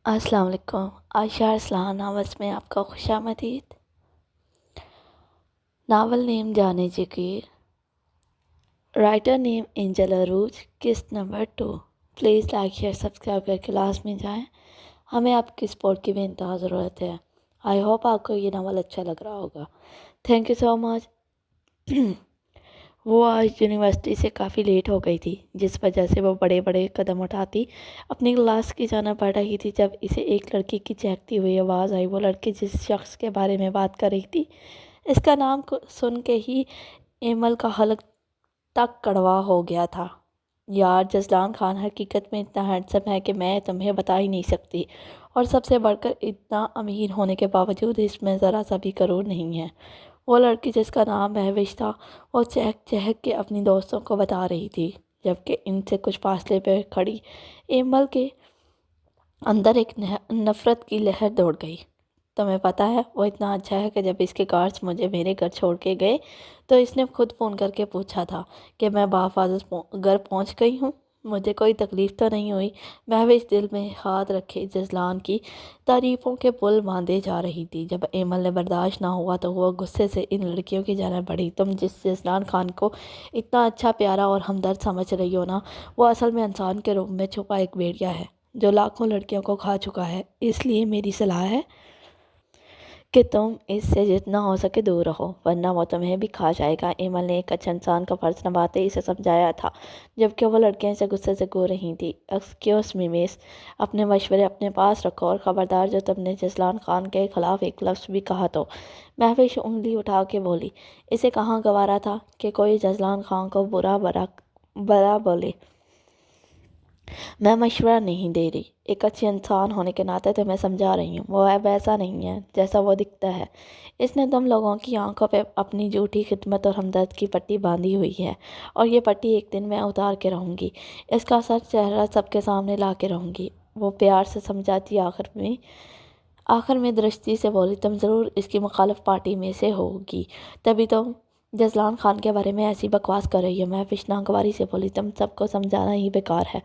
السلام علیکم۔ عائشہ ارسلان ناولز میں آپ کا خوش آمدید۔ ناول نیم جانے جگیر، رائٹر نیم اینجل عروج، قسط number 2۔ Please like share subscribe کر کے کلاس میں جائیں، ہمیں آپ کی سپورٹ کی بے انتہا ضرورت ہے۔ آئی ہوپ آپ کو یہ ناول اچھا لگ رہا ہوگا۔ تھینک یو سو مچ۔ وہ آج یونیورسٹی سے کافی لیٹ ہو گئی تھی، جس وجہ سے وہ بڑے بڑے قدم اٹھاتی اپنی کلاس کی جانب بڑھ رہی تھی جب اسے ایک لڑکی کی چہکتی ہوئی آواز آئی۔ وہ لڑکی جس شخص کے بارے میں بات کر رہی تھی، اس کا نام سن کے ہی ایمل کا حلق تک کڑوا ہو گیا تھا۔ یار، جزلان خان حقیقت میں اتنا ہینڈسم ہے کہ میں تمہیں بتا ہی نہیں سکتی، اور سب سے بڑھ کر اتنا امیر ہونے کے باوجود اس میں ذرا سا بھی غرور نہیں ہے۔ وہ لڑکی جس کا نام مہوش تھا، وہ چہک چہک کے اپنی دوستوں کو بتا رہی تھی، جبکہ ان سے کچھ فاصلے پہ کھڑی ایمل کے اندر ایک نفرت کی لہر دوڑ گئی۔ تمہیں پتہ ہے، وہ اتنا اچھا ہے کہ جب اس کے گارڈز مجھے میرے گھر چھوڑ کے گئے تو اس نے خود فون کر کے پوچھا تھا کہ میں بحفاظت گھر پہنچ گئی ہوں۔ مجھے کوئی تکلیف تو نہیں ہوئی؟ مہوش دل میں ہاتھ رکھے جزلان کی تعریفوں کے پل باندھے جا رہی تھی۔ جب ایمل نے برداشت نہ ہوا تو وہ غصے سے ان لڑکیوں کی جانب بڑھی۔ تم جس جزلان خان کو اتنا اچھا، پیارا اور ہمدرد سمجھ رہی ہو نا، وہ اصل میں انسان کے روپ میں چھپا ایک بھیڑیا ہے جو لاکھوں لڑکیوں کو کھا چکا ہے۔ اس لیے میری صلاح ہے کہ تم اس سے جتنا ہو سکے دور رہو، ورنہ وہ تمہیں بھی کھا جائے گا۔ ایمل نے ایک اچھا انسان کا فرض نبھاتے اسے سمجھایا تھا، جبکہ وہ لڑکیاں اسے غصے سے گو رہی تھیں۔ ایکسکیوز می مس، اپنے مشورے اپنے پاس رکھو، اور خبردار جو تم نے جزلان خان کے خلاف ایک لفظ بھی کہا تو۔ مہوش انگلی اٹھا کے بولی۔ اسے کہاں گوارا تھا کہ کوئی جزلان خان کو برا بولے۔ میں مشورہ نہیں دے رہی، ایک اچھے انسان ہونے کے ناطے تمہیں سمجھا رہی ہوں۔ وہ ویسا نہیں ہے جیسا وہ دکھتا ہے۔ اس نے تم لوگوں کی آنکھوں پہ اپنی جھوٹی خدمت اور ہمدرد کی پٹی باندھی ہوئی ہے، اور یہ پٹی ایک دن میں اتار کے رہوں گی۔ اس کا سچ چہرہ سب کے سامنے لا کے رہوں گی۔ وہ پیار سے سمجھاتی آخر میں درستی سے بولی، تم ضرور اس کی مخالف پارٹی میں سے ہوگی، تبھی تم جزلان خان کے بارے میں ایسی بکواس کر رہی ہو۔ مہوش ناگواری سے بولی، تم سب کو سمجھانا ہی بیکار ہے،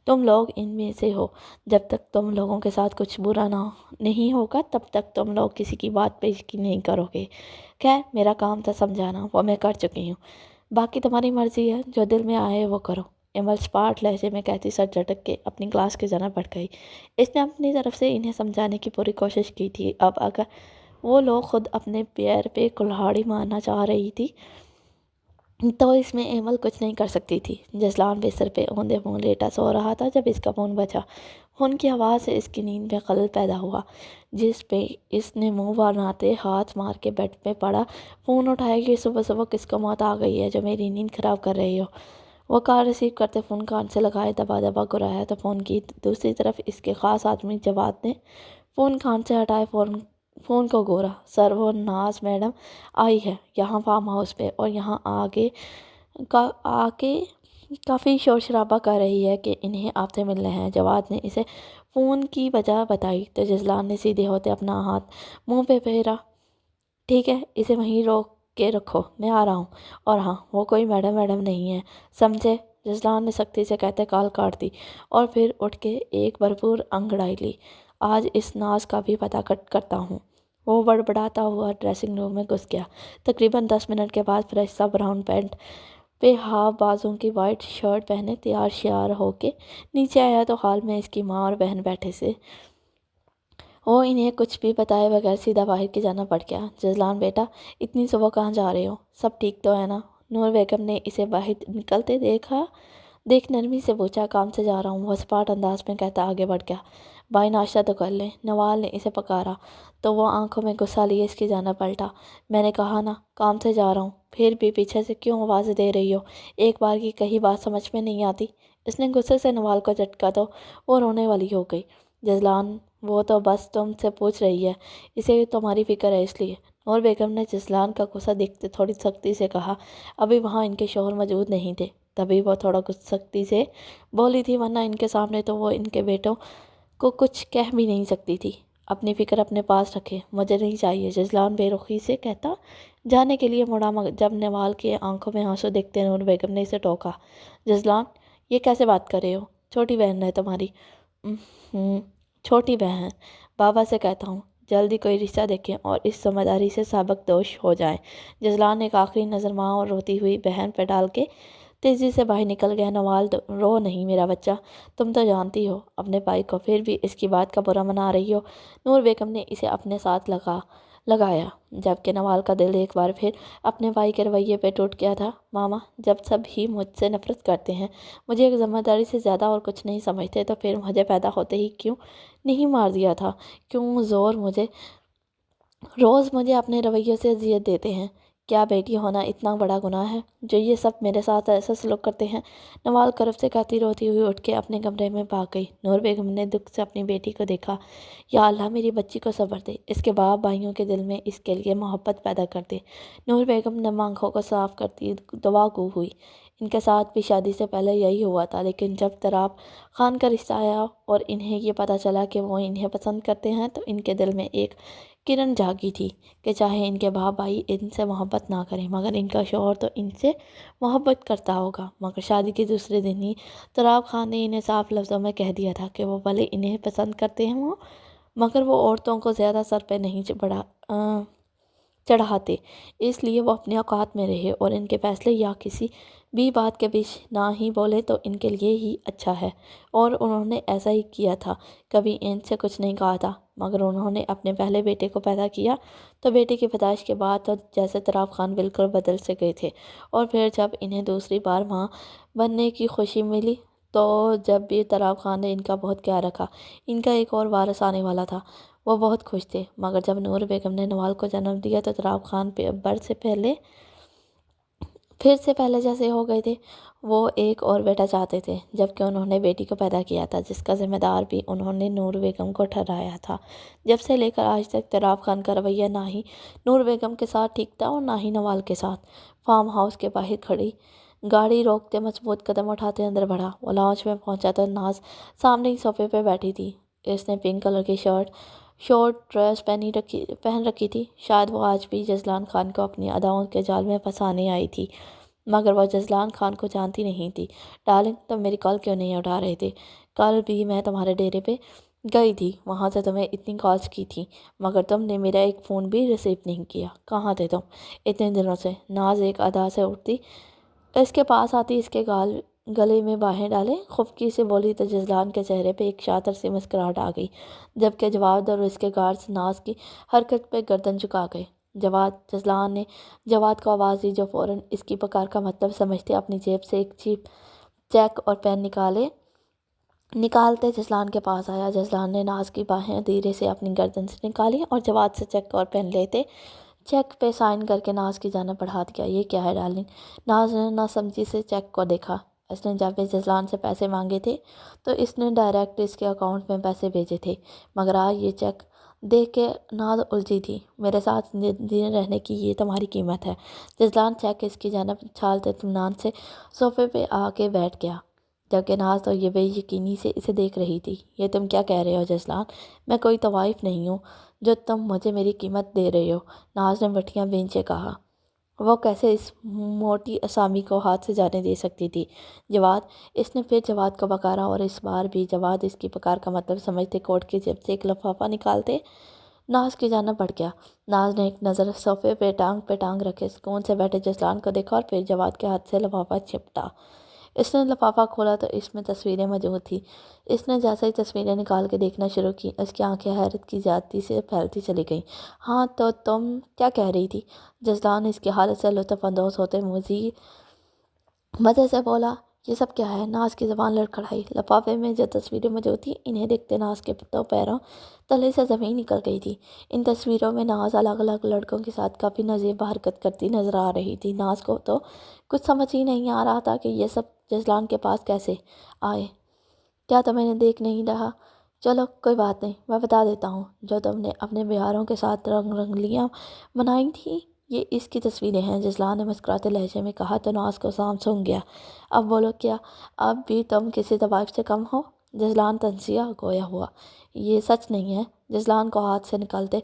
تم لوگ ان میں سے ہو۔ جب تک تم لوگوں کے ساتھ کچھ برا نہیں ہوگا تب تک تم لوگ کسی کی بات پہ یقین نہیں کرو گے۔ خیر، میرا کام تھا سمجھانا، وہ میں کر چکی ہوں، باقی تمہاری مرضی ہے، جو دل میں آئے وہ کرو۔ ایمل سپاٹ لہجے میں کہتی سر جھٹک کے اپنی کلاس کی جانب بڑھ گئی۔ اس نے اپنی طرف سے انہیں سمجھانے کی پوری کوشش کی تھی۔ اب اگر وہ لوگ خود اپنے پیر پہ کلہاڑی مارنا چاہ رہی تھی تو اس میں ایمل کچھ نہیں کر سکتی تھی۔ جزلان بستر پہ اوندے منہ لیٹا سو رہا تھا جب اس کا فون بجا۔ فون کی آواز سے اس کی نیند میں خلل پیدا ہوا، جس پہ اس نے منہ بناتے ہاتھ مار کے بیڈ پہ پڑا فون اٹھایا کہ صبح صبح کس کو موت آ گئی ہے جو میری نیند خراب کر رہی ہو۔ وہ کال ریسیو کرتے فون کان سے لگائے دبا دبا گرایا تو فون کی دوسری طرف اس کے خاص آدمی جواد نے فون کان سے ہٹائے فون کو گورا۔ سر، وہ ناز میڈم آئی ہے یہاں فارم ہاؤس پہ، اور یہاں آ کے کافی شور شرابہ کر رہی ہے کہ انہیں آپ سے ملنے ہیں۔ جواد نے اسے فون کی وجہ بتائی تو جزلان نے سیدھے ہوتے اپنا ہاتھ منہ پہ پھیرا۔ ٹھیک ہے، اسے وہیں روک کے رکھو، میں آ رہا ہوں۔ اور ہاں، وہ کوئی میڈم نہیں ہے، سمجھے؟ جزلان نے سختی سے کہتے کال کاٹ دی، اور پھر اٹھ کے ایک بھرپور انگڑائی لی۔ آج اس ناز کا بھی پتہ کرتا ہوں۔ وہ بڑبڑاتا ہوا ڈریسنگ روم میں گھس گیا۔ تقریباً 10 منٹ کے بعد فریش سا براؤن پینٹ پہ ہاف بازو کی وائٹ شرٹ پہنے تیار شیار ہو کے نیچے آیا تو ہال میں اس کی ماں اور بہن بیٹھے سے وہ انہیں کچھ بھی بتائے بغیر سیدھا باہر کی جانب بڑھ گیا۔ جزلان بیٹا، اتنی صبح کہاں جا رہے ہو؟ سب ٹھیک تو ہے نا؟ نور بیگم نے اسے باہر نکلتے دیکھ نرمی سے پوچھا۔ کام سے جا رہا ہوں، وہ سپاٹ انداز میں کہتا آگے بڑھ گیا۔ بھائی ناشتہ تو کر لیں، نوال نے اسے پکارا تو وہ آنکھوں میں غصہ لیے اس کی جانب پلٹا۔ میں نے کہا نا کام سے جا رہا ہوں، پھر بھی پیچھے سے کیوں آواز دے رہی ہو؟ ایک بار کی کہی بات سمجھ میں نہیں آتی؟ اس نے غصے سے نوال کو جھٹکا تو وہ رونے والی ہو گئی۔ جزلان، وہ تو بس تم سے پوچھ رہی ہے، اسے تمہاری فکر ہے اس لیے۔ نور بیگم نے جزلان کا غصہ دیکھتے تھوڑی سختی سے کہا۔ ابھی وہاں ان کے شوہر موجود نہیں تھے، تبھی وہ تھوڑا سختی سے بولی تھی، ورنہ ان کے سامنے تو وہ ان کے بیٹوں کو کچھ کہہ بھی نہیں سکتی تھی۔ اپنی فکر اپنے پاس رکھے، مجھے نہیں چاہیے، جزلان بے رخی سے کہتا جانے کے لیے مڑا، جب نوال کے آنکھوں میں آنسو دیکھتے نور بیگم نے اسے ٹوکا۔ جزلان، یہ کیسے بات کر رہے ہو؟ چھوٹی بہن ہے تمہاری۔ چھوٹی بہن، بابا سے کہتا ہوں جلدی کوئی رشتہ دیکھیں اور اس سمجھداری سے سابق دوش ہو جائیں۔ جزلان ایک آخری نظر ماں اور روتی ہوئی بہن پہ ڈال کے تیزی سے باہر نکل گیا۔ نوال رو نہیں میرا بچہ، تم تو جانتی ہو اپنے بھائی کو، پھر بھی اس کی بات کا برا منا رہی ہو۔ نور بیگم نے اسے اپنے ساتھ لگایا، جبکہ نوال کا دل ایک بار پھر اپنے بھائی کے رویے پہ ٹوٹ گیا تھا۔ ماما جب سب ہی مجھ سے نفرت کرتے ہیں، مجھے ایک ذمہ داری سے زیادہ اور کچھ نہیں سمجھتے، تو پھر مجھے پیدا ہوتے ہی کیوں نہیں مار دیا تھا؟ کیوں روز مجھے اپنے رویوں سے اذیت دیتے ہیں؟ کیا بیٹی ہونا اتنا بڑا گناہ ہے جو یہ سب میرے ساتھ ایسا سلوک کرتے ہیں؟ نوال کرب سے کہتی روتی ہوئی اٹھ کے اپنے کمرے میں بھاگ گئی۔ نور بیگم نے دکھ سے اپنی بیٹی کو دیکھا۔ یا اللہ میری بچی کو صبر دے، اس کے باپ بھائیوں کے دل میں اس کے لیے محبت پیدا کر دے۔ نور بیگم نے آنکھوں کو صاف کرتی دعا گو ہوئی۔ ان کے ساتھ بھی شادی سے پہلے یہی ہوا تھا، لیکن جب طراب خان کا رشتہ آیا اور انہیں یہ پتہ چلا کہ وہ انہیں پسند کرتے ہیں، تو ان کے دل میں ایک کرن جاگی تھی کہ چاہے ان کے باپ بھائی ان سے محبت نہ کریں، مگر ان کا شوہر تو ان سے محبت کرتا ہوگا۔ مگر شادی کے دوسرے دن ہی طراب خان نے انہیں صاف لفظوں میں کہہ دیا تھا کہ وہ بھلے انہیں پسند کرتے ہیں مگر وہ عورتوں کو زیادہ سر پہ نہیں چڑھاتے، اس لیے وہ اپنے اوقات میں رہے اور ان کے فیصلے یا کسی بھی بات کے بیچ نہ ہی بولے تو ان کے لیے ہی اچھا ہے۔ اور انہوں نے ایسا ہی کیا تھا، کبھی ان سے کچھ نہیں کہا تھا۔ مگر انہوں نے اپنے پہلے بیٹے کو پیدا کیا تو بیٹے کی پیدائش کے بعد تو جیسے طراب خان بالکل بدل سے گئے تھے، اور پھر جب انہیں دوسری بار ماں بننے کی خوشی ملی تو جب بھی طراب خان نے ان کا بہت خیال رکھا۔ ان کا ایک اور وارث آنے والا تھا، وہ بہت خوش تھے۔ مگر جب نور بیگم نے نوال کو جنم دیا تو طراب خان پھر سے پہلے جیسے ہو گئے تھے۔ وہ ایک اور بیٹا چاہتے تھے، جبکہ انہوں نے بیٹی کو پیدا کیا تھا جس کا ذمہ دار بھی انہوں نے نور بیگم کو ٹھہرایا تھا۔ جب سے لے کر آج تک طراب خان کا رویہ نہ ہی نور بیگم کے ساتھ ٹھیک تھا اور نہ ہی نوال کے ساتھ۔ فارم ہاؤس کے باہر کھڑی گاڑی روکتے مضبوط قدم اٹھاتے اندر بڑھا۔ وہ لاؤنج میں پہنچا تو ناز سامنے ہی صوفے پہ بیٹھی تھی۔ اس نے پنک کلر کی شارٹ ڈریس پہن رکھی تھی۔ شاید وہ آج بھی جزلان خان کو اپنی اداؤں کے جال میں پھنسانے آئی تھی، مگر وہ جزلان خان کو جانتی نہیں تھی۔ ڈارلنگ تم میری کال کیوں نہیں اٹھا رہے تھے؟ کل بھی میں تمہارے ڈیرے پہ گئی تھی، وہاں سے تمہیں اتنی کالز کی تھی، مگر تم نے میرا ایک فون بھی ریسیو نہیں کیا۔ کہاں تھے تم اتنے دنوں سے؟ ناز ایک ادا سے اٹھتی، اس کے پاس آتی، اس کے گلے میں باہیں ڈالے خفکی سے بولی تو جزلان کے چہرے پہ ایک شاطر سی مسکراہٹ آ گئی، جبکہ جواد اور اس کے گارڈز ناز کی حرکت پہ گردن جھکا گئے۔ جزلان نے جواد کو آواز دی، جو فوراً اس کی پکار کا مطلب سمجھتے اپنی جیب سے ایک چیک اور پین نکالتے جزلان کے پاس آیا۔ جزلان نے ناز کی باہیں دھیرے سے اپنی گردن سے نکالی اور جواد سے چیک اور پین لیتے چیک پہ سائن کر کے ناز کی جانب بڑھا دیا۔ یہ کیا ہے ڈارلنگ؟ ناز نے ناسمجھی سے چیک کو دیکھا۔ اس نے جب بھی جزلان سے پیسے مانگے تھے تو اس نے ڈائریکٹ اس کے اکاؤنٹ میں پیسے بھیجے تھے، مگر آج یہ چیک دیکھ کے ناز الجھی تھی۔ میرے ساتھ دن رہنے کی یہ تمہاری قیمت ہے۔ جزلان چیک اس کی جانب چھالتے اطمینان سے صوفے پہ آ کے بیٹھ گیا، جبکہ ناز تو یہ بے یقینی سے اسے دیکھ رہی تھی۔ یہ تم کیا کہہ رہے ہو جزلان؟ میں کوئی طوائف نہیں ہوں جو تم مجھے میری قیمت دے رہے ہو، ناز نے مٹھیاں بھینچے کہا۔ وہ کیسے اس موٹی اسامی کو ہاتھ سے جانے دے سکتی تھی؟ جواد، اس نے پھر جواد کو پکارا، اور اس بار بھی جواد اس کی پکار کا مطلب سمجھتے کوٹ کی جیب سے ایک لفافہ نکالتے ناز کی جانب بڑھ گیا۔ ناز نے ایک نظر صوفے پہ ٹانگ رکھے سکون سے بیٹھے جزلان کو دیکھا اور پھر جواد کے ہاتھ سے لفافہ چپٹا۔ اس نے لفافہ کھولا تو اس میں تصویریں موجود تھیں۔ اس نے جیسے ہی تصویریں نکال کے دیکھنا شروع کی، اس کی آنکھیں حیرت کی زیادتی سے پھیلتی چلی گئیں۔ ہاں تو تم کیا کہہ رہی تھی؟ جزلان اس کی حالت سے لطف اندوز ہوتے مزے سے بولا، یہ سب کیا ہے؟ ناز کی زبان لڑکھڑائی۔ لفافے میں جو تصویریں موجود تھیں انہیں دیکھتے ناز کے دو پیروں تلے سے زمین نکل گئی تھی۔ ان تصویروں میں ناز الگ الگ لڑکوں کے ساتھ کافی نازیبا حرکت کرتی نظر آ رہی تھی۔ ناز کو تو کچھ سمجھ ہی نہیں آ رہا تھا کہ یہ سب جزلان کے پاس کیسے آئے۔ کیا تم انہیں دیکھ نہیں رہا؟ چلو کوئی بات نہیں، میں بتا دیتا ہوں۔ جو تم نے اپنے بیاروں کے ساتھ رنگلیاں بنائی تھیں، یہ اس کی تصویریں ہیں، جزلان نے مسکراتے لہجے میں کہا تو ناز کو سام سونگ گیا۔ اب بولو، کیا اب بھی تم کسی طوائف سے کم ہو؟ جزلان تنزیہ گویا ہوا۔ یہ سچ نہیں ہے۔ جزلان کو ہاتھ سے نکالتے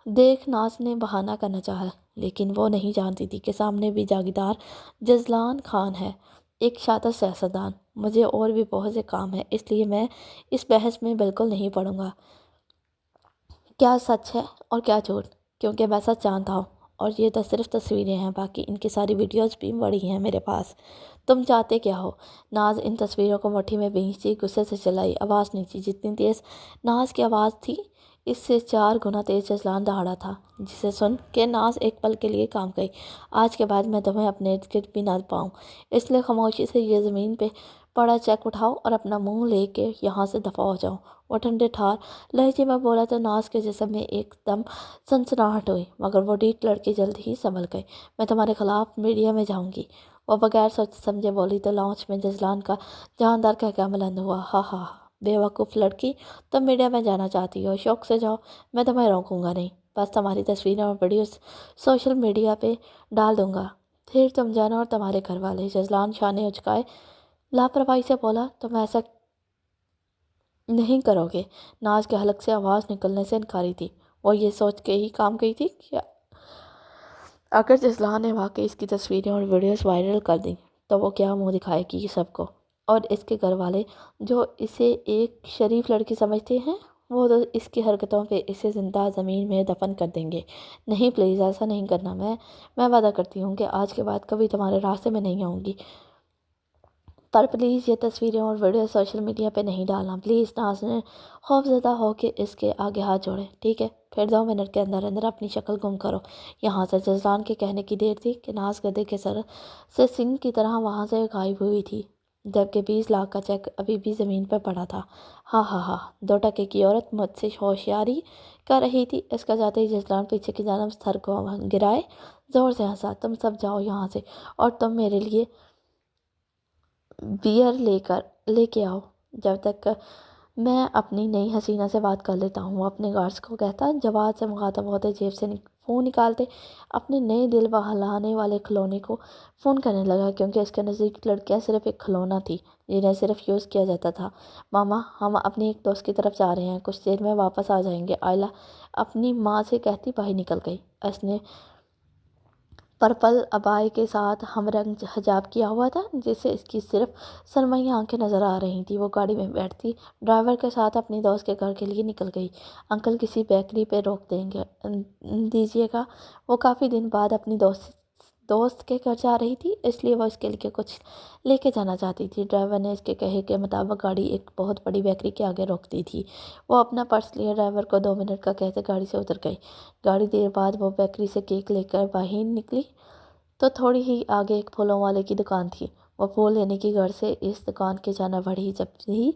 دیکھ ناز نے بہانہ کرنا چاہا، لیکن وہ نہیں جانتی تھی کہ سامنے بھی جاگیردار جزلان خان ہے۔ ایک شاطر سیاستدان، مجھے اور بھی بہت سے کام ہیں، اس لیے میں اس بحث میں بالکل نہیں پڑوں گا۔ کیا سچ ہے اور کیا جھوٹ، کیونکہ میں سچ جانتا ہوں، اور یہ تو صرف تصویریں ہیں، باقی ان کی ساری ویڈیوز بھی بڑی ہیں میرے پاس۔ تم چاہتے کیا ہو؟ ناز ان تصویروں کو مٹھی میں بھینچتی غصے سے چلائی، آواز نیچی۔ جتنی تیز ناز کی آواز تھی، اس سے 4 گنا تیز جزلان دہاڑا تھا، جسے سن کے ناز ایک پل کے لیے کام گئی۔ آج کے بعد میں تمہیں اپنے ارد گرد بھی نہ پاؤں، اس لیے خاموشی سے یہ زمین پہ پڑا چیک اٹھاؤ اور اپنا منہ لے کے یہاں سے دفع ہو جاؤ۔ وہ ٹھنڈے ٹھار لہجے میں بولا تو ناز کے جسم میں ایک دم سنسناہٹ ہوئی، مگر وہ ڈیٹ لڑکی جلد ہی سنبھل گئی۔ میں تمہارے خلاف میڈیا میں جاؤں گی، وہ بغیر سوچے سمجھے بولی تو لاؤنج میں جزلان کا جاندار کہکہا بلند ہوا۔ ہا ہا، بے وقوف لڑکی، تم میڈیا میں جانا چاہتی ہو، شوق سے جاؤ، میں تمہیں روکوں گا نہیں، بس تمہاری تصویریں اور ویڈیوز سوشل میڈیا پہ ڈال دوں گا، پھر تم جانا اور تمہارے گھر والے۔ جزلان شانے اچکائے لاپرواہی سے بولا، تم ایسا نہیں کرو گے؟ ناز کے حلق سے آواز نکلنے سے انکاری تھی۔ وہ یہ سوچ کے ہی کام گئی تھی کہ اگر جزلان نے واقعی اس کی تصویریں اور ویڈیوز وائرل کر دیں تو وہ کیا منہ دکھائے گی سب کو، اور اس کے گھر والے جو اسے ایک شریف لڑکی سمجھتے ہیں، وہ تو اس کی حرکتوں پہ اسے زندہ زمین میں دفن کر دیں گے۔ نہیں پلیز، ایسا نہیں کرنا، میں وعدہ کرتی ہوں کہ آج کے بعد کبھی تمہارے راستے میں نہیں آؤں گی، پر پلیز یہ تصویریں اور ویڈیو سوشل میڈیا پہ نہیں ڈالنا، پلیز۔ ناز نے خوف زدہ ہو کے اس کے آگے ہاتھ جوڑے۔ ٹھیک ہے، پھر 2 منٹ کے اندر اندر اپنی شکل گم کرو یہاں سے۔ جزلان کے کہنے کی دیر تھی کہ ناز گدھے کے سر سے سنگ کی طرح وہاں سے غائب ہوئی تھی، جبکہ 20 لاکھ کا چیک ابھی بھی زمین پر پڑا تھا۔ ہاں ہاں ہاں، 2 ٹکے کی عورت مجھ سے ہوشیاری کر رہی تھی۔ اس کا جاتے ہی جزلان پیچھے کی جانب سر کو گرائے زور سے ہنسا۔ تم سب جاؤ یہاں سے، اور تم میرے لیے بیئر لے کے آؤ، جب تک میں اپنی نئی حسینہ سے بات کر لیتا ہوں۔ وہ اپنے گارڈز کو کہتا، جواد سے مخاطب ہوتے جیب سے فون نکالتے اپنے نئے دل بہلانے والے کھلونے کو فون کرنے لگا، کیونکہ اس کے نزدیک لڑکیاں صرف ایک کھلونا تھی جنہیں صرف یوز کیا جاتا تھا۔ ماما، ہم اپنی ایک دوست کی طرف جا رہے ہیں، کچھ دیر میں واپس آ جائیں گے، آئلہ اپنی ماں سے کہتی باہر نکل گئی۔ اس نے پرپل عبائی کے ساتھ ہم رنگ حجاب کیا ہوا تھا، جس سے اس کی صرف سرمئی آنکھیں نظر آ رہی تھیں۔ وہ گاڑی میں بیٹھتی ڈرائیور کے ساتھ اپنی دوست کے گھر کے لیے نکل گئی۔ انکل کسی بیکری پہ روک دیجیے گا، وہ کافی دن بعد اپنی دوست کے گھر جا رہی تھی، اس لیے وہ اس کے لیے کچھ لے کے جانا چاہتی تھی۔ ڈرائیور نے اس کے کہے کے مطابق گاڑی ایک بہت بڑی بیکری کے آگے روک دی تھی۔ وہ اپنا پرس لیے ڈرائیور کو 2 منٹ کا کہتے گاڑی سے اتر گئی۔ گاڑی دیر بعد وہ بیکری سے کیک لے کر باہر نکلی تو تھوڑی ہی آگے ایک پھولوں والے کی دکان تھی۔ وہ پھول لینے کی غرض سے اس دکان کے جانا بڑھی، جب ہی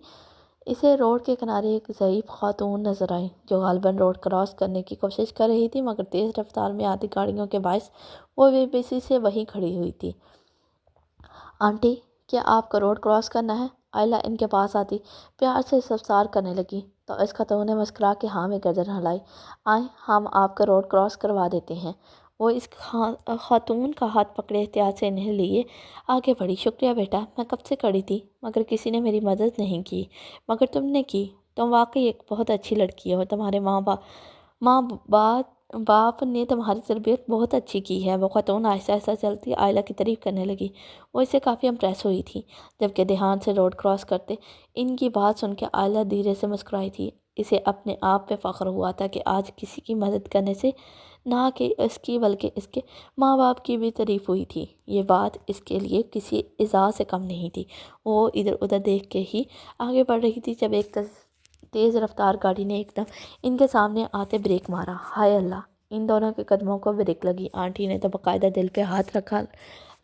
اسے روڈ کے کنارے ایک ضعیف خاتون نظر آئی، جو غالباً روڈ کراس کرنے کی کوشش کر رہی تھی، مگر تیز رفتار میں آتی گاڑیوں کے باعث وہ بے بسی سے وہیں کھڑی ہوئی تھی۔ آنٹی، کیا آپ کو روڈ کراس کرنا ہے؟ آئلہ ان کے پاس آتی پیار سے استفسار کرنے لگی تو اس خاتون نے مسکرا کے ہاں میں گردن ہلائی۔ آئیں، ہم آپ کا روڈ کراس کروا دیتے ہیں۔ وہ اس خاتون کا ہاتھ پکڑے احتیاط سے انہیں لیے آگے بڑھی۔ شکریہ بیٹا، میں کب سے کھڑی تھی مگر کسی نے میری مدد نہیں کی، مگر تم نے کی، تم واقعی ایک بہت اچھی لڑکی ہو، تمہارے ماں باپ نے تمہاری تربیت بہت اچھی کی ہے۔ وہ خاتون آہستہ آہستہ چلتی آئلہ کی تعریف کرنے لگی۔ وہ اس سے کافی امپریس ہوئی تھی، جبکہ دھیان سے روڈ کراس کرتے ان کی بات سن کے آئلہ دھیرے سے مسکرائی تھی۔ اسے اپنے آپ پہ فخر ہوا تھا کہ آج کسی کی مدد کرنے سے نہ کہ اس کی بلکہ اس کے ماں باپ کی بھی تعریف ہوئی تھی۔ یہ بات اس کے لیے کسی اعزاز سے کم نہیں تھی۔ وہ ادھر ادھر دیکھ کے ہی آگے بڑھ رہی تھی جب ایک تیز رفتار گاڑی نے ایک دم ان کے سامنے آتے بریک مارا۔ ہائے اللہ، ان دونوں کے قدموں کو بریک لگی۔ آنٹی نے تو باقاعدہ دل پہ ہاتھ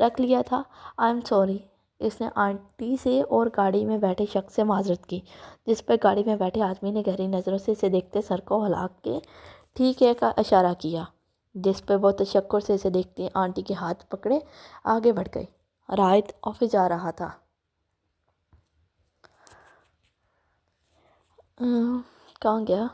رکھ لیا تھا۔ آئی ایم سوری، اس نے آنٹی سے اور گاڑی میں بیٹھے شخص سے معذرت کی، جس پر گاڑی میں بیٹھے آدمی نے گہری نظروں سے اسے دیکھتے سر کو ہلا کے ٹھیک ہے کا اشارہ کیا، جس پر وہ تشکر سے اسے دیکھتی آنٹی کے ہاتھ پکڑے آگے بڑھ گئی۔ رائد آفس جا رہا تھا۔ کہاں گیا؟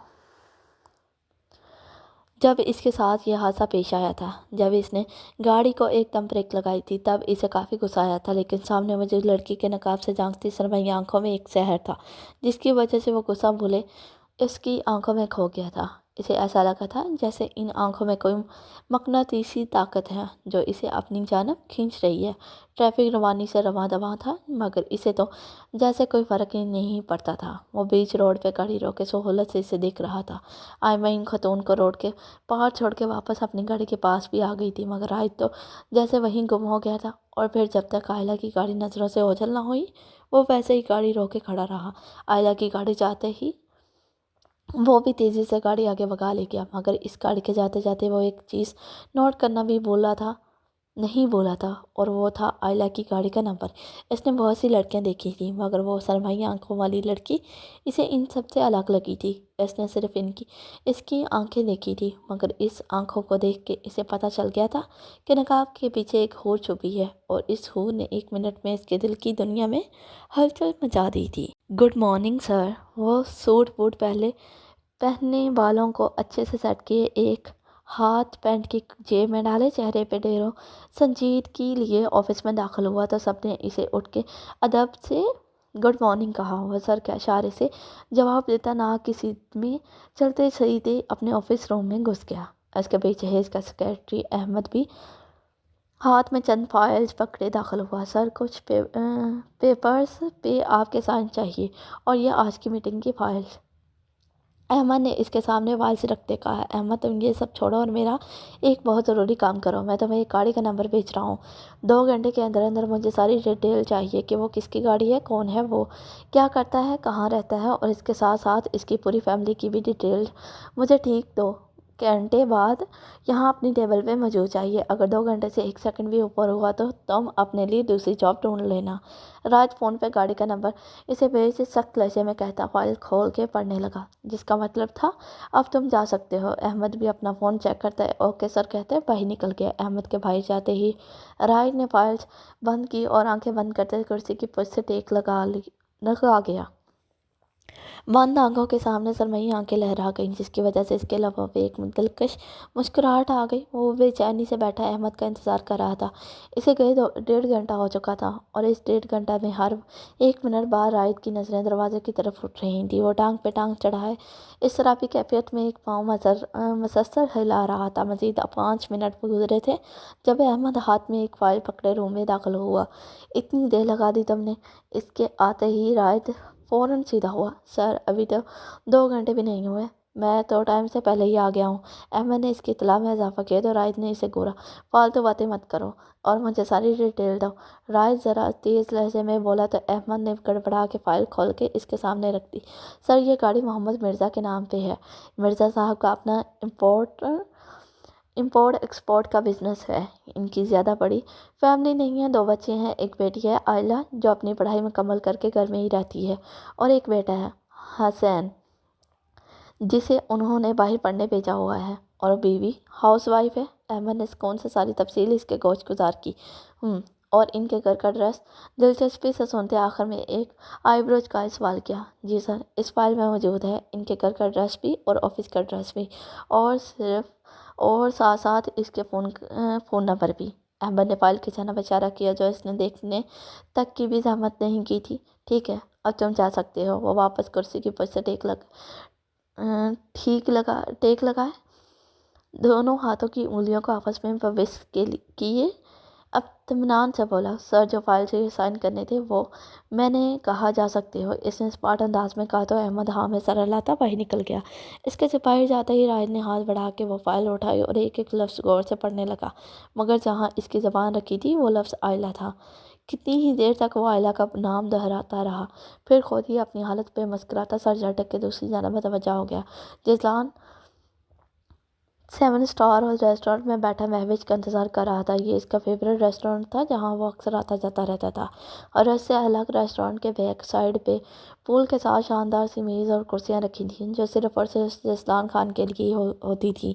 جب اس کے ساتھ یہ حادثہ پیش آیا تھا، جب اس نے گاڑی کو ایک دم بریک لگائی تھی، تب اسے کافی غصہ آیا تھا، لیکن سامنے موجود لڑکی کے نقاب سے جھانکتی سرمئی آنکھوں میں ایک سحر تھا، جس کی وجہ سے وہ غصہ بھولے اس کی آنکھوں میں کھو گیا تھا۔ اسے ایسا لگا تھا جیسے ان آنکھوں میں کوئی مقناطیسی طاقت ہے جو اسے اپنی جانب کھینچ رہی ہے۔ ٹریفک روانی سے رواں دواں تھا، مگر اسے تو جیسے کوئی فرق ہی نہیں پڑتا تھا۔ وہ بیچ روڈ پہ گاڑی روک کے سہولت سے اسے دیکھ رہا تھا۔ آئمہ خاتون کو روڈ کے پار چھوڑ کے واپس اپنی گاڑی کے پاس بھی آ گئی تھی، مگر رائد تو جیسے وہیں گم ہو گیا تھا، اور پھر جب تک آئلہ کی گاڑی نظروں سے اوجھل نہ ہوئی وہ ویسے ہی گاڑی روک کے کھڑا رہا۔ آئلہ کی گاڑی جاتے ہی وہ بھی تیزی سے گاڑی آگے بگا لے گیا، مگر اس گاڑی کے جاتے جاتے وہ ایک چیز نوٹ کرنا بھی نہیں بولا تھا، اور وہ تھا آئلہ کی گاڑی کا نمبر۔ اس نے بہت سی لڑکیاں دیکھی تھیں، مگر وہ سرمائی آنکھوں والی لڑکی اسے ان سب سے الگ لگی تھی۔ اس نے صرف اس کی آنکھیں دیکھی تھی، مگر اس آنکھوں کو دیکھ کے اسے پتہ چل گیا تھا کہ نقاب کے پیچھے ایک حور چھپی ہے، اور اس حور نے ایک منٹ میں اس کے دل کی دنیا میں ہلچل مچا دی تھی۔ Good morning sir. وہ سوٹ بوٹ پہنے، بالوں کو اچھے سے سیٹ کیے، ایک ہاتھ پینٹ کی جیب میں ڈالے، چہرے پہ ڈھیروں سنجیدگی لیے آفس میں داخل ہوا تو سب نے اسے اٹھ کے ادب سے گڈ مارننگ کہا۔ وہ سر کے اشارے سے جواب دیتا نہ کسی میں چلتے سیدھے اپنے آفس روم میں گھس گیا۔ اس کے بیچ جہیز کا سیکرٹری احمد بھی ہاتھ میں چند فائلز پکڑے داخل ہوا۔ سر، کچھ پیپرز پہ آپ کے سائن چاہیے، اور یہ آج کی میٹنگ کی فائلز۔ احمد نے اس کے سامنے فائلز رکھتے کہا۔ احمد، تم یہ سب چھوڑو اور میرا ایک بہت ضروری کام کرو۔ میں تمہیں ایک گاڑی کا نمبر بھیج رہا ہوں، 2 گھنٹے کے اندر اندر مجھے ساری ڈیٹیل چاہیے کہ وہ کس کی گاڑی ہے، کون ہے وہ، کیا کرتا ہے، کہاں رہتا ہے، اور اس کے ساتھ ساتھ اس کی پوری فیملی کی بھی ڈیٹیل مجھے ٹھیک 2 گھنٹے بعد یہاں اپنی ٹیبل پہ موجود چاہیے۔ اگر 2 گھنٹے سے 1 سیکنڈ بھی اوپر ہوا تو تم اپنے لیے دوسری جاب ڈھونڈ لینا۔ راج فون پہ گاڑی کا نمبر اسے بھیج سخت لہجے میں کہتا فائل کھول کے پڑھنے لگا، جس کا مطلب تھا اب تم جا سکتے ہو۔ احمد بھی اپنا فون چیک کرتا ہے، اوکے سر کہتے باہر نکل گیا۔ احمد کے باہر جاتے ہی راج نے فائلز بند کی اور آنکھیں بند کرتے کرسی کی پشت سے ٹیک لگا گیا۔ بند آنکھوں کے سامنے سرمئی آنکھیں لہرا گئیں، جس کی وجہ سے اس کے لبوں پہ ایک دلکش مسکراہٹ آ گئی۔ وہ بے چینی سے بیٹھا احمد کا انتظار کر رہا تھا۔ اسے گئے 1.5 گھنٹہ ہو چکا تھا، اور اس 1.5 گھنٹہ میں ہر 1 منٹ بعد رائد کی نظریں دروازے کی طرف اٹھ رہی تھیں۔ وہ ٹانگ پہ ٹانگ چڑھائے اس شرابی کیفیت میں ایک پاؤں مسلسل ہلا رہا تھا۔ مزید 5 منٹ گزرے تھے جب احمد ہاتھ میں ایک فائل پکڑے روم میں داخل ہوا۔ اتنی دیر لگا دی تم نے؟ اس کے آتے ہی رائد فوراً سیدھا ہوا۔ سر، ابھی تو 2 گھنٹے بھی نہیں ہوئے، میں تو ٹائم سے پہلے ہی آ گیا ہوں۔ احمد نے اس کی اطلاع میں اضافہ کیا تو رائد نے اسے گورا، فالتو باتیں مت کرو اور مجھے ساری ڈیٹیل دو۔ رائد ذرا تیز لہجے میں بولا تو احمد نے گڑبڑا کے فائل کھول کے اس کے سامنے رکھ دی۔ سر، یہ گاڑی محمد مرزا کے نام پہ ہے۔ مرزا صاحب کا اپنا امپورٹ ایکسپورٹ کا بزنس ہے۔ ان کی زیادہ بڑی فیملی نہیں ہے، 2 بچے ہیں، ایک بیٹی ہے آئلہ جو اپنی پڑھائی مکمل کر کے گھر میں ہی رہتی ہے، اور ایک بیٹا ہے حسین جسے انہوں نے باہر پڑھنے بھیجا ہوا ہے، اور بیوی ہاؤس وائف ہے۔ احمد نے سکون سے ساری تفصیل اس کے گوش گزار کی۔ اور ان کے گھر کا ایڈریس؟ دلچسپی سے سنتے آخر میں ایک آئی بروز کا سوال کیا۔ جی سر، اس فائل میں موجود ہے ان کے گھر کا ایڈریس بھی اور آفس کا ایڈریس بھی، اور ساتھ ساتھ اس کے فون نمبر بھی۔ احمد نے فائل کی جانب اشارہ کیا جو اس نے دیکھنے تک کی بھی زحمت نہیں کی تھی۔ ٹھیک ہے، اب تم جا سکتے ہو۔ وہ واپس کرسی کی پشت سے ٹیک لگائے، دونوں ہاتھوں کی انگلیوں کو آپس میں وبس کیے، اطمینان سے بولا، سر، جو فائل سے سائن کرنے تھے وہ میں نے کہا جا سکتے ہو۔ اس نے اسمارٹ انداز میں کہا تو احمد ہاں میں سر ہلاتا باہر نکل گیا۔ اس کے باہر جاتے ہی رائد نے ہاتھ بڑھا کے وہ فائل اٹھائی اور ایک ایک لفظ غور سے پڑھنے لگا، مگر جہاں اس کی زبان رکھی تھی وہ لفظ آئلہ تھا۔ کتنی ہی دیر تک وہ آئلہ کا نام دہراتا رہا، پھر خود ہی اپنی حالت پہ مسکراتا سر جھٹک کے دوسری جانب متوجہ ہو گیا۔ جزلان 7 اسٹار ریسٹورنٹ میں بیٹھا مہوش کا انتظار کر رہا تھا۔ یہ اس کا فیورٹ ریسٹورنٹ تھا جہاں وہ اکثر آتا جاتا رہتا تھا، اور اس سے الگ ریسٹورنٹ کے بیک سائڈ پہ پول کے ساتھ شاندار سی میز اور کرسیاں رکھی تھیں جو صرف اور صرف جزلان خان کے لیے ہوتی تھی۔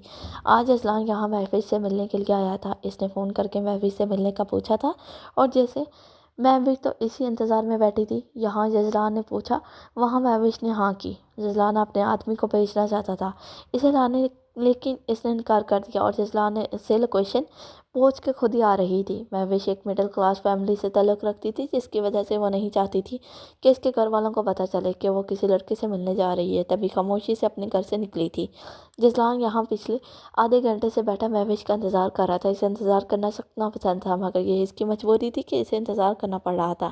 آج جزلان یہاں مہوش سے ملنے کے لیے آیا تھا۔ اس نے فون کر کے مہوش سے ملنے کا پوچھا تھا، اور جیسے مہوش تو اسی انتظار میں بیٹھی تھی۔ یہاں جزلان نے پوچھا، وہاں مہوش نے ہاں کی۔ جزلان اپنے آدمی کو بھیجنا چاہتا تھا اسے لانے، لیکن اس نے انکار کر دیا، اور جزلان نے اس سے لوکیشن پہنچ کے خود ہی آ رہی تھی۔ مہوش ایک مڈل کلاس فیملی سے تعلق رکھتی تھی، جس کی وجہ سے وہ نہیں چاہتی تھی کہ اس کے گھر والوں کو پتہ چلے کہ وہ کسی لڑکے سے ملنے جا رہی ہے۔ تبھی خاموشی سے اپنے گھر سے نکلی تھی۔ جزلان یہاں پچھلے آدھے گھنٹے سے بیٹھا مہوش کا انتظار کر رہا تھا۔ اسے انتظار کرنا سخت ناپسند تھا، مگر یہ اس کی مجبوری تھی کہ اسے انتظار کرنا پڑ رہا تھا۔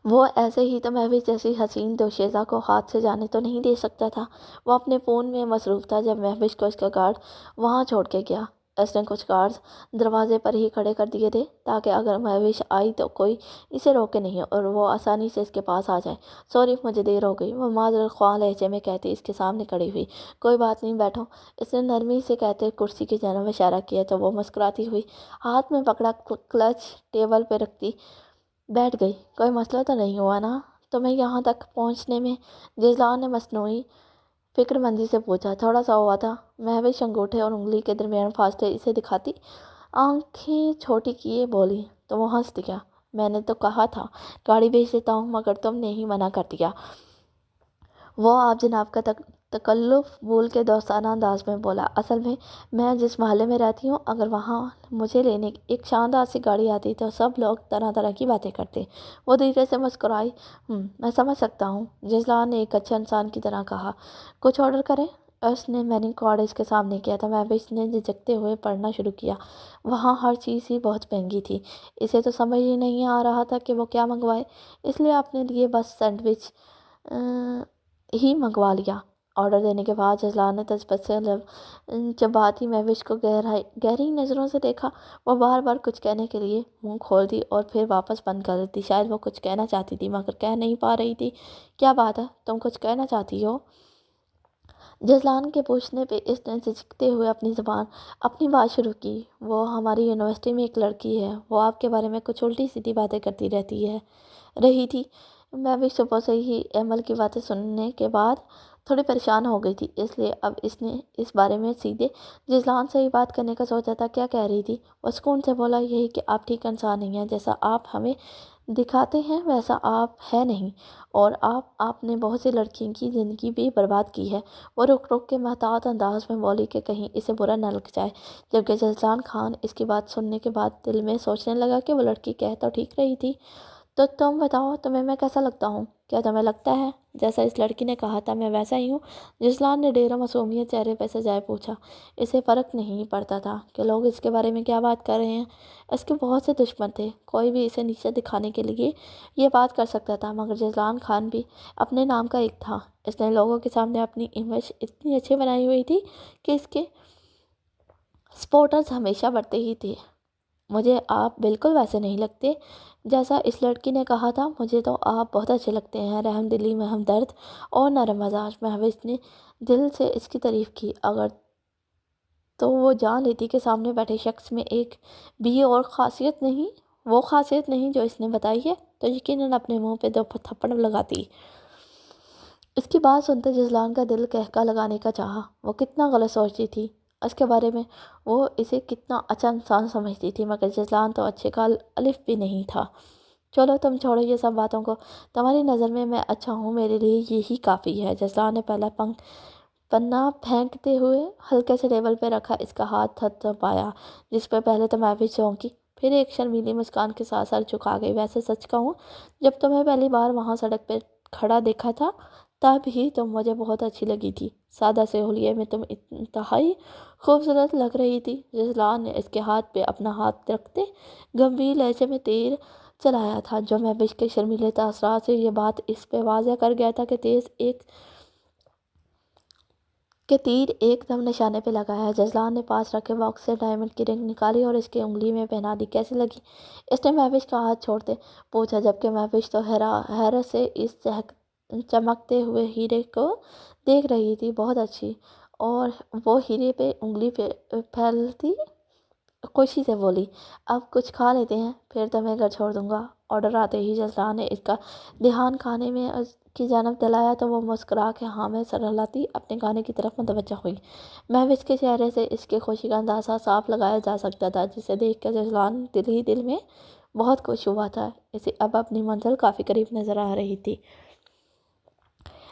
وہ ایسے ہی تو مہوش جیسی حسین دوشیزہ کو ہاتھ سے جانے تو نہیں دے سکتا تھا۔ وہ اپنے فون میں مصروف تھا جب مہوش کو اس کا گارڈ وہاں چھوڑ کے گیا۔ اس نے کچھ گارڈز دروازے پر ہی کھڑے کر دیے تھے تاکہ اگر مہوش آئی تو کوئی اسے روکے نہیں اور وہ آسانی سے اس کے پاس آ جائے۔ سوری، مجھے دیر ہو گئی، وہ معذرت خواہ لہجے میں کہتی اس کے سامنے کھڑی ہوئی۔ کوئی بات نہیں، بیٹھو، اس نے نرمی سے کہتے کرسی کی جانب اشارہ کیا تو وہ مسکراتی ہوئی ہاتھ میں پکڑا کلچ ٹیبل پہ رکھتی بیٹھ گئی۔ کوئی مسئلہ تو نہیں ہوا نا تمہیں یہاں تک پہنچنے میں؟ جزلان نے مصنوعی فکر مندی سے پوچھا۔ تھوڑا سا ہوا تھا، مہوش انگوٹھے اور انگلی کے درمیان فاصلے اسے دکھاتی آنکھیں چھوٹی کیے بولی۔ تو وہ ہنس دیا۔ میں نے تو کہا تھا گاڑی بھیج دیتا ہوں، مگر تم نے ہی منع کر دیا۔ وہ آپ جناب کا تکلف بھول کے دوستانہ انداز میں بولا۔ اصل میں جس محلے میں رہتی ہوں، اگر وہاں مجھے لینے ایک شاندار سی گاڑی آتی تو سب لوگ طرح طرح کی باتیں کرتے۔ وہ دھیرے سے مسکرائی۔ میں سمجھ سکتا ہوں، جزلان نے ایک اچھے انسان کی طرح کہا۔ کچھ آرڈر کریں؟ اس نے مینو کارڈ اس کے سامنے کیا تو مہوش نے جھجکتے ہوئے پڑھنا شروع کیا۔ وہاں ہر چیز ہی بہت مہنگی تھی۔ اسے تو سمجھ ہی نہیں آ رہا تھا کہ وہ کیا منگوائے، اس لیے اپنے لیے بس سینڈوچ ہی منگوا لیا۔ آرڈر دینے کے بعد جزلان نے تجسس سے چباتی مہوش کو گہری نظروں سے دیکھا۔ وہ بار بار کچھ کہنے کے لیے منہ کھولتی اور پھر واپس بند کر دیتی۔ شاید وہ کچھ کہنا چاہتی تھی مگر کہہ نہیں پا رہی تھی۔ کیا بات ہے، تم کچھ کہنا چاہتی ہو؟ جزلان کے پوچھنے پہ اس نے جھجکتے ہوئے اپنی بات شروع کی۔ وہ ہماری یونیورسٹی میں ایک لڑکی ہے، وہ آپ کے بارے میں کچھ الٹی سیدھی باتیں کرتی رہی تھی۔ مہوش صبح سے ہی ایمل کی باتیں سننے کے بعد تھوڑی پریشان ہو گئی تھی، اس لیے اب اس نے اس بارے میں سیدھے جزلان سے ہی بات کرنے کا سوچا تھا۔ کیا کہہ رہی تھی؟ وہ سکون سے بولا، یہی کہ آپ ٹھیک انسان نہیں ہیں، جیسا آپ ہمیں دکھاتے ہیں ویسا آپ ہے نہیں، اور آپ نے بہت سی لڑکیوں کی زندگی بھی برباد کی ہے۔ وہ رک کے محتاط انداز میں بولی کہ کہیں اسے برا نہ لگ جائے، جبکہ جزلان خان اس کی بات سننے کے بعد دل میں سوچنے لگا کہ وہ لڑکی کہہ تو ٹھیک رہی تھی۔ تو تم بتاؤ، تمہیں میں کیسا لگتا ہوں؟ کیا تمہیں لگتا ہے جیسا اس لڑکی نے کہا تھا میں ویسا ہی ہوں؟ جزلان نے ڈیرہ معصومیت چہرے پہ سجائے پوچھا۔ اسے فرق نہیں پڑتا تھا کہ لوگ اس کے بارے میں کیا بات کر رہے ہیں۔ اس کے بہت سے دشمن تھے، کوئی بھی اسے نیچا دکھانے کے لیے یہ بات کر سکتا تھا، مگر جزلان خان بھی اپنے نام کا ایک تھا۔ اس نے لوگوں کے سامنے اپنی امیج اتنی اچھی بنائی ہوئی تھی کہ اس کے سپورٹرز ہمیشہ بڑھتے ہی تھے۔ مجھے آپ بالکل ویسے نہیں لگتے جیسا اس لڑکی نے کہا تھا۔ مجھے تو آپ بہت اچھے لگتے ہیں، رحم دلی میں ہمدرد اور نرم مزاج۔ مہوش نے دل سے اس کی تعریف کی۔ اگر تو وہ جان لیتی کہ سامنے بیٹھے شخص میں ایک بھی اور خاصیت نہیں جو اس نے بتائی ہے تو یقیناً اپنے منہ پہ 2 تھپڑ لگاتی۔ اس کی بات سنتے جزلان کا دل قہقہ لگانے کا چاہا۔ وہ کتنا غلط سوچتی تھی اس کے بارے میں، وہ اسے کتنا اچھا انسان سمجھتی تھی، مگر جزلان تو اچھے کا الف بھی نہیں تھا۔ چلو تم چھوڑو یہ سب باتوں کو، تمہاری نظر میں اچھا ہوں، میرے لیے یہی کافی ہے۔ جزلان نے پہلا پنا پھینکتے ہوئے ہلکے سے ٹیبل پہ رکھا۔ اس کا ہاتھ تھپتھپایا جس پہ پہلے تو مہوش چونکی، پھر ایک شرمیلی مسکان کے ساتھ سر جھکا گئی۔ ویسے سچ کہوں، جب تمہیں پہلی بار وہاں سڑک پہ کھڑا دیکھا تھا تب ہی تم مجھے بہت اچھی لگی تھی۔ سادہ سے حلیے میں تم انتہائی خوبصورت لگ رہی تھی۔ جزلان نے اس کے ہاتھ پہ اپنا ہاتھ رکھتے گمبھیر لہجے میں تیر چلایا تھا، جو مہوش کے شرمیلے تاثرات سے یہ بات اس پہ واضح کر گیا تھا کہ تیر ایک دم نشانے پہ لگا ہے۔ جزلان نے پاس رکھے باکس سے ڈائمنڈ کی رنگ نکالی اور اس کی انگلی میں پہنا دی۔ کیسی لگی؟ اس نے مہوش کا ہاتھ چھوڑتے پوچھا، جبکہ مہوش تو حیرت سے اس چمکتے ہوئے ہیرے کو دیکھ رہی تھی۔ بہت اچھی، اور وہ ہیرے پہ انگلی پھیلتی خوشی سے بولی۔ اب کچھ کھا لیتے ہیں، پھر تمہیں گھر چھوڑ دوں گا۔ آرڈر آتے ہی جزلان نے اس کا دھیان کھانے میں کی جانب دلایا تو وہ مسکرا کے ہاں میں سر ہلاتی اپنے کھانے کی طرف متوجہ ہوئی۔ مہوش کے چہرے سے اس کی خوشی کا اندازہ صاف لگایا جا سکتا تھا، جسے دیکھ کر جزلان دل ہی دل میں بہت خوش ہوا تھا۔ اسے اب اپنی منزل کافی قریب نظر آ رہی تھی۔